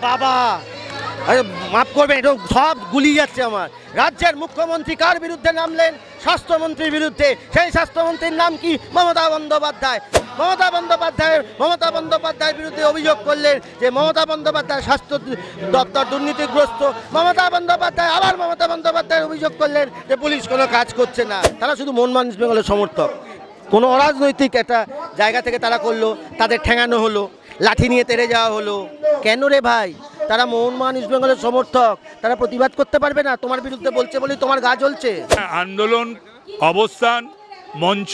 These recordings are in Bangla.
বাবা মাফ করবেন, এটা সব গুলিয়ে যাচ্ছে আমার। রাজ্যের মুখ্যমন্ত্রী কার বিরুদ্ধে নামলেন? স্বাস্থ্যমন্ত্রীর বিরুদ্ধে। সেই স্বাস্থ্যমন্ত্রীর নাম কি? মমতা বন্দ্যোপাধ্যায়। মমতা বন্দ্যোপাধ্যায়ের বিরুদ্ধে অভিযোগ করলেন যে মমতা বন্দ্যোপাধ্যায় স্বাস্থ্য দপ্তর দুর্নীতিগ্রস্ত। মমতা বন্দ্যোপাধ্যায়ের অভিযোগ করলেন যে পুলিশ কোনো কাজ করছে না। তারা শুধু মনমান ইস্ট বেঙ্গলের সমর্থক। কোনো অরাজনৈতিক একটা জায়গা থেকে তারা করলো, তাদের ঠেঙানো হলো, লাঠি নিয়ে তেড়ে যাওয়া হলো। কেন রে ভাই? তারা মনমান ইস্ট বেঙ্গলের সমর্থক, তারা প্রতিবাদ করতে পারবে না? তোমার বিরুদ্ধে বলছে বলে তোমার গা জ্বলছে? আন্দোলন, অবস্থান, মঞ্চ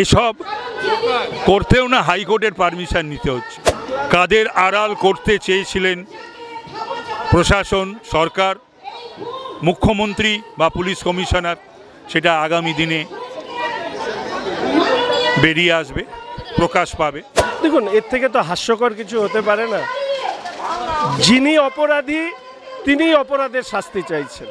এসব করতেও না হাইকোর্টের পারমিশন নিতে হচ্ছে। কাদের আড়াল করতে চেয়েছিলেন প্রশাসন, সরকার, মুখ্যমন্ত্রী বা পুলিশ কমিশনার, সেটা আগামী দিনে বেরিয়ে আসবে, প্রকাশ পাবে। দেখুন, এর থেকে তো হাস্যকর কিছু হতে পারে না। যিনি অপরাধী তিনি অপরাধের শাস্তি চাইছেন।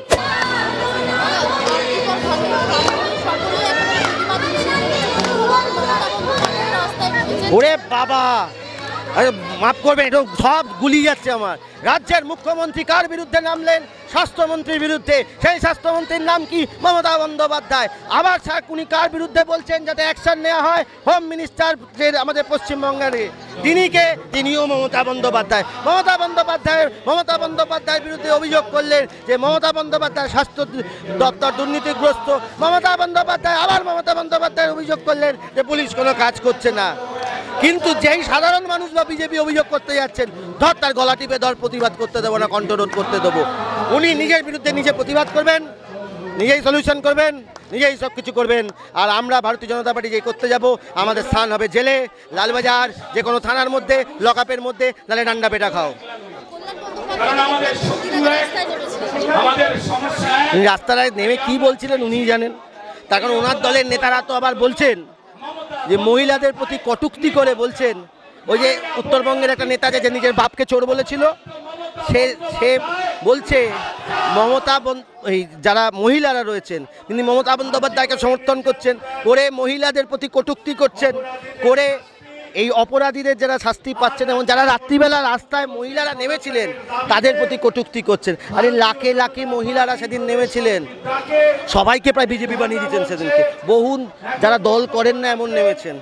ওরে বাবা মাফ করবেন, এটা সব গুলিয়ে যাচ্ছে আমার। রাজ্যের মুখ্যমন্ত্রী কার বিরুদ্ধে নামলেন? স্বাস্থ্যমন্ত্রীর বিরুদ্ধে। সেই স্বাস্থ্যমন্ত্রীর নাম কি? মমতা বন্দ্যোপাধ্যায়। আবার উনি কার বিরুদ্ধে বলছেন যাতে অ্যাকশন নেওয়া হয়? হোম মিনিস্টার যে আমাদের পশ্চিমবঙ্গের, তিনিও মমতা বন্দ্যোপাধ্যায়ের বিরুদ্ধে অভিযোগ করলেন যে মমতা বন্দ্যোপাধ্যায় স্বাস্থ্য দপ্তর দুর্নীতিগ্রস্ত। মমতা বন্দ্যোপাধ্যায়ের অভিযোগ করলেন যে পুলিশ কোনো কাজ করছে না। কিন্তু যেই সাধারণ মানুষ বা বিজেপি অভিযোগ করতে যাচ্ছেন, ধর তার গলা টিপে ধর, প্রতিবাদ করতে দেবো না, কণ্ঠরোধ করতে দেবো। উনি নিজের বিরুদ্ধে নিজে প্রতিবাদ করবেন, নিজেই সলিউশন করবেন, নিজেই সব কিছু করবেন। আর আমরা ভারতীয় জনতা পার্টি যে করতে যাব, আমাদের স্থান হবে জেলে, লালবাজার, যে কোনো থানার মধ্যে, লকআপের মধ্যে, নাহলে ডান্ডা পেটা খাও। রাস্তায় নেমে কি বলছিলেন উনিই জানেন। তার কারণ ওনার দলের নেতারা তো আবার বলছেন যে মহিলাদের প্রতি কটূক্তি করে বলছেন। ওই যে উত্তরবঙ্গের একটা নেতা যে নিজের বাপকে চোর বলেছিল, সে বলছে যারা মহিলারা রয়েছেন তিনি মমতা বন্দ্যোপাধ্যায়কে সমর্থন করছেন, করে মহিলাদের প্রতি কটূক্তি করছেন, করে এই অপরাধীদের যারা শাস্তি পাচ্ছেন এবং যারা রাত্রিবেলা রাস্তায় মহিলারা নেমেছিলেন তাদের প্রতি কটূক্তি করছেন। আরে লাখে লাখে মহিলারা সেদিন নেমেছিলেন, সবাইকে প্রায় বিজেপি বানিয়ে দিচ্ছেন সেদিনকে। বহু যারা দল করেন না এমন নেমেছেন।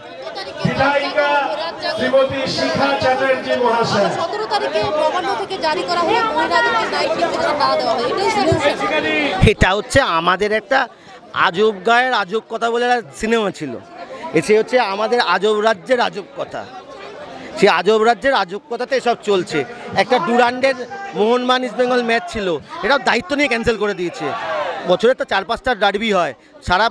এটা হচ্ছে আমাদের একটা আজব গায়ের আজব কথা বলে সিনেমা ছিল। এসে হচ্ছে আমাদের আজব রাজ্যের আজব কথা। সেই আজব রাজ্যের আজব কথাতে এসব চলছে। একটা ডুরান্ডের মোহনবাগান ইস্ট বেঙ্গল ম্যাচ ছিল, এটাও দায়িত্ব নিয়ে ক্যান্সেল করে দিয়েছে। বছরে তো 4-5টা ডার্বি হয়, সারা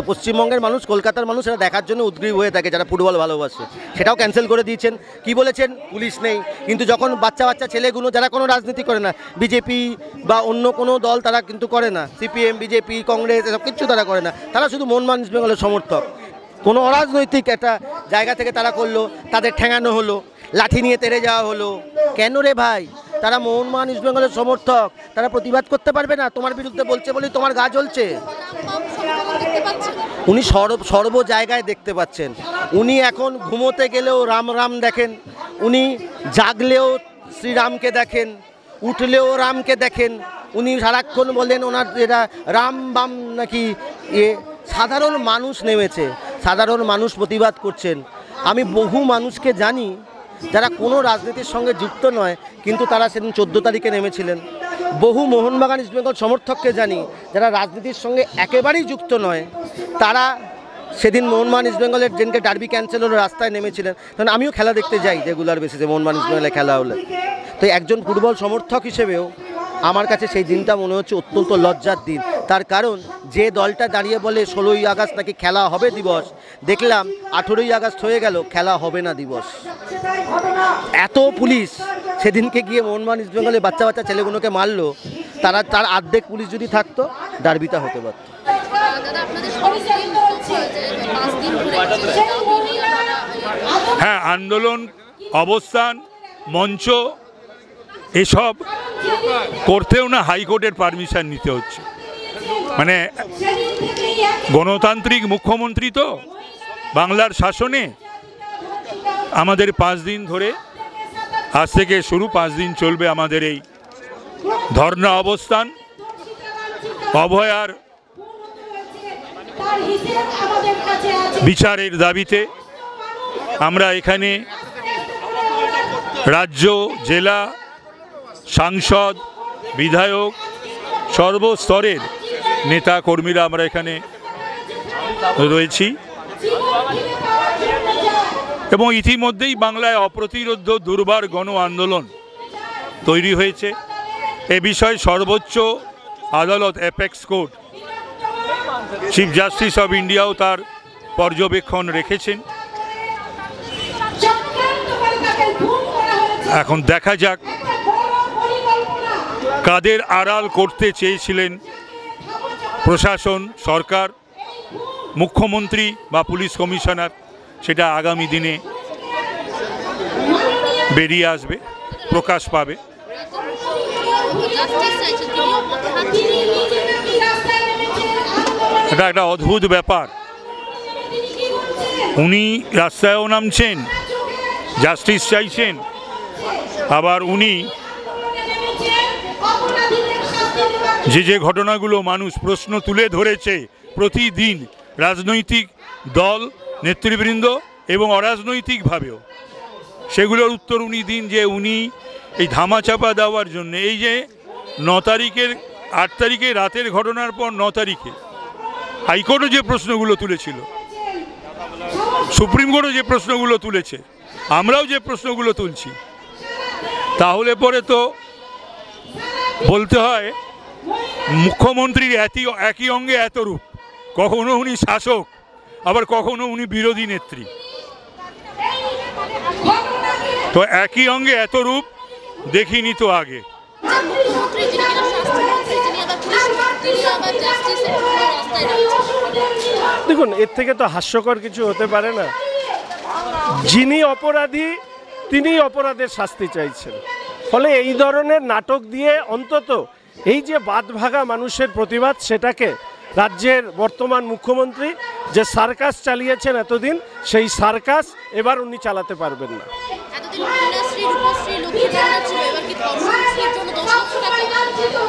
পশ্চিমবঙ্গের মানুষ, কলকাতার মানুষ এটা দেখার জন্য উদ্গ্রীব হয়ে থাকে যারা ফুটবল ভালোবাসে। সেটাও ক্যান্সেল করে দিয়েছেন। কি বলেছেন? পুলিশ নেই। কিন্তু যখন বাচ্চা ছেলেগুলো যারা কোনো রাজনীতি করে না, বিজেপি বা অন্য কোনো দল তারা কিন্তু করে না, সিপিএম, বিজেপি, কংগ্রেস এসব কিচ্ছু তারা করে না। তারা শুধু মনমান ইস্ট বেঙ্গলের সমর্থক। কোনো অরাজনৈতিক একটা জায়গা থেকে তারা করলো, তাদের ঠেঙানো হলো, লাঠি নিয়ে তেড়ে যাওয়া হলো। কেন রে ভাই? তারা মনমান ইস্ট বেঙ্গলের সমর্থক, তারা প্রতিবাদ করতে পারবে না? তোমার বিরুদ্ধে বলছে বলেই তোমার গা জ্বলছে? উনি সর্ব জায়গায় দেখতে পাচ্ছেন। উনি এখন ঘুমোতে গেলেও রাম দেখেন, উনি জাগলেও শ্রীরামকে দেখেন, উঠলেও রামকে দেখেন। উনি সারাক্ষণ বলেন ওনার এরা রাম বাম নাকি সাধারণ মানুষ নেমেছে, সাধারণ মানুষ প্রতিবাদ করছেন। আমি বহু মানুষকে জানি যারা কোনো রাজনীতির সঙ্গে যুক্ত নয়, কিন্তু তারা সেদিন 14 তারিখে নেমেছিলেন। বহু মোহনবাগান ইস্ট বেঙ্গল সমর্থককে জানি যারা রাজনীতির সঙ্গে একেবারেই যুক্ত নয়, তারা সেদিন মোহনবাগান ইস্ট বেঙ্গলের যেদিনকে ডার্বি ক্যান্সেল হলো রাস্তায় নেমেছিলেন। কারণ আমিও খেলা দেখতে যাই রেগুলার বেসিসে, মোহনবাগান ইস্ট বেঙ্গলে খেলা হলে। তো একজন ফুটবল সমর্থক হিসেবেও আমার কাছে সেই দিনটা মনে হচ্ছে অত্যন্ত লজ্জার দিন। তার কারণ যে দলটা দাঁড়িয়ে বলে 16ই আগস্ট নাকি খেলা হবে দিবস, দেখলাম 18ই আগস্ট হয়ে গেল, খেলা হবে না দিবস। এত পুলিশ সেদিনকে গিয়ে মোহনবাগান ইস্ট বেঙ্গলে বাচ্চা ছেলেগুলোকে মারলো, তার অর্ধেক পুলিশ যদি থাকতো ডার্বিটা হতে পারত। হ্যাঁ, আন্দোলন, অবস্থান, মঞ্চ এসব করতেও না হাইকোর্টের পারমিশন নিতে হচ্ছে। মানে গণতান্ত্রিক মুখ্যমন্ত্রী তো বাংলার শাসনে আমাদের 5 দিন ধরে আজ থেকে শুরু, 5 দিন চলবে আমাদের এই ধর্ণা অবস্থান। অভয়ার বিচারের দাবিতে আমরা এখানে রাজ্য, জেলা, সাংসদ, বিধায়ক, সর্বস্তরের নেতা কর্মীরা আমরা এখানে রয়েছি এবং ইতিমধ্যেই বাংলায় অপ্রতিরোধ্য দুর্বার গণ আন্দোলন তৈরি হয়েছে। এ বিষয়ে সর্বোচ্চ আদালত apex court, chief justice of ইন্ডিয়াও তার পর্যবেক্ষণ রেখেছেন। এখন দেখা যাক কাদের আড়াল করতে চেয়েছিলেন প্রশাসন, সরকার, মুখ্যমন্ত্রী বা পুলিশ কমিশনার, সেটা আগামী দিনে বেরিয়ে আসবে, প্রকাশ পাবে। এটা একটা অদ্ভুত ব্যাপার। উনি রাস্তায়ও নামছেন, জাস্টিস চাইছেন, আবার উনি যে ঘটনাগুলো মানুষ প্রশ্ন তুলে ধরেছে প্রতিদিন, রাজনৈতিক দল, নেতৃবৃন্দ এবং অরাজনৈতিকভাবেও, সেগুলোর উত্তর উনি দিন। যে উনি এই ধামাচাপা দেওয়ার জন্য, এই যে 9 তারিখের 8 তারিখে রাতের ঘটনার পর 9 তারিখে হাইকোর্টও যে প্রশ্নগুলো তুলেছিল, সুপ্রিম কোর্টও যে প্রশ্নগুলো তুলেছে, আমরাও যে প্রশ্নগুলো তুলছি, তাহলে পরে তো বলতে হয় মুখ্যমন্ত্রীর একই অঙ্গে এত রূপ। কখনো উনি শাসক, আবার কখনো উনি বিরোধী নেত্রী। তো একই অঙ্গে এত রূপ দেখিনি তো আগে। দেখুন, এর থেকে তো হাস্যকর কিছু হতে পারে না। যিনি অপরাধী তিনি অপরাধের শাস্তি চাইছেন। ফলে এই ধরনের নাটক দিয়ে অন্তত এই যে বাঁধভাঙা মানুষের প্রতিবাদ, সেটাকে রাজ্যের বর্তমান মুখ্যমন্ত্রী যে সার্কাস চালিয়েছেন এতদিন, সেই সার্কাস এবার উনি চালাতে পারবেন না।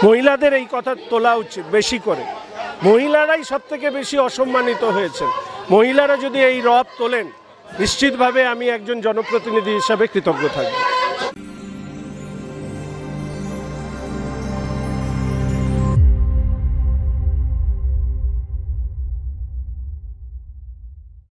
মহিলাদের এই কথা তোলা উচিত বেশি করে। মহিলারাই সব থেকে বেশি অসম্মানিত হয়েছেন। মহিলারা যদি এই রব তোলেন, নিশ্চিতভাবে আমি একজন জনপ্রতিনিধি হিসাবে কৃতজ্ঞ থাকব।